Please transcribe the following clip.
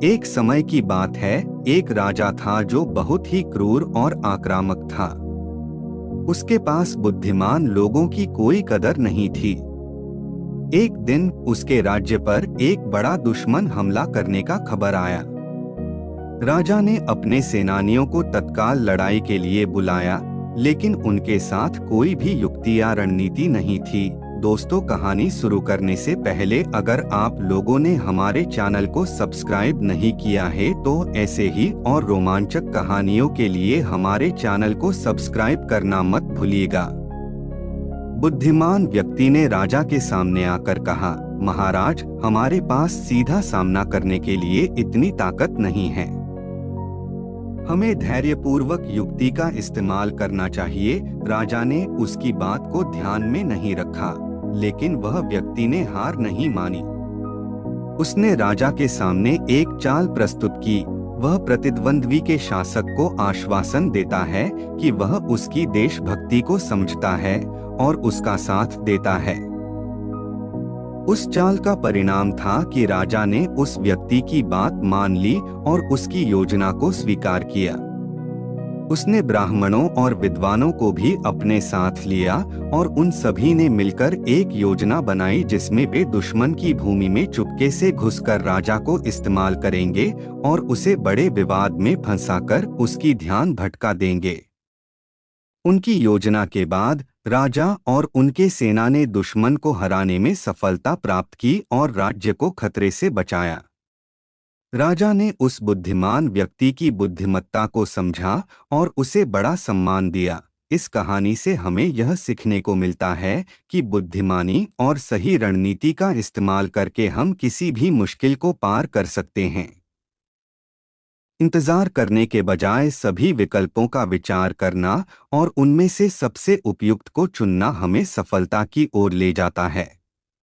एक समय की बात है, एक राजा था जो बहुत ही क्रूर और आक्रामक था। उसके पास बुद्धिमान लोगों की कोई कदर नहीं थी। एक दिन उसके राज्य पर एक बड़ा दुश्मन हमला करने का खबर आया। राजा ने अपने सेनानियों को तत्काल लड़ाई के लिए बुलाया, लेकिन उनके साथ कोई भी युक्ति या रणनीति नहीं थी। दोस्तों, कहानी शुरू करने से पहले अगर आप लोगों ने हमारे चैनल को सब्सक्राइब नहीं किया है तो ऐसे ही और रोमांचक कहानियों के लिए हमारे चैनल को सब्सक्राइब करना मत भूलिएगा। बुद्धिमान व्यक्ति ने राजा के सामने आकर कहा, महाराज, हमारे पास सीधा सामना करने के लिए इतनी ताकत नहीं है। हमें धैर्यपूर्वक युक्ति का इस्तेमाल करना चाहिए। राजा ने उसकी बात को ध्यान में नहीं रखा, लेकिन वह व्यक्ति ने हार नहीं मानी। उसने राजा के सामने एक चाल प्रस्तुत की। वह प्रतिद्वंद्वी के शासक को आश्वासन देता है कि वह उसकी देशभक्ति को समझता है और उसका साथ देता है। उस चाल का परिणाम था कि राजा ने उस व्यक्ति की बात मान ली और उसकी योजना को स्वीकार किया। उसने ब्राह्मणों और विद्वानों को भी अपने साथ लिया और उन सभी ने मिलकर एक योजना बनाई जिसमें वे दुश्मन की भूमि में चुपके से घुसकर राजा को इस्तेमाल करेंगे और उसे बड़े विवाद में फंसाकर उसकी ध्यान भटका देंगे। उनकी योजना के बाद राजा और उनके सेना ने दुश्मन को हराने में सफलता प्राप्त की और राज्य को खतरे से बचाया। राजा ने उस बुद्धिमान व्यक्ति की बुद्धिमत्ता को समझा और उसे बड़ा सम्मान दिया। इस कहानी से हमें यह सीखने को मिलता है कि बुद्धिमानी और सही रणनीति का इस्तेमाल करके हम किसी भी मुश्किल को पार कर सकते हैं। इंतजार करने के बजाय सभी विकल्पों का विचार करना और उनमें से सबसे उपयुक्त को चुनना हमें सफलता की ओर ले जाता है।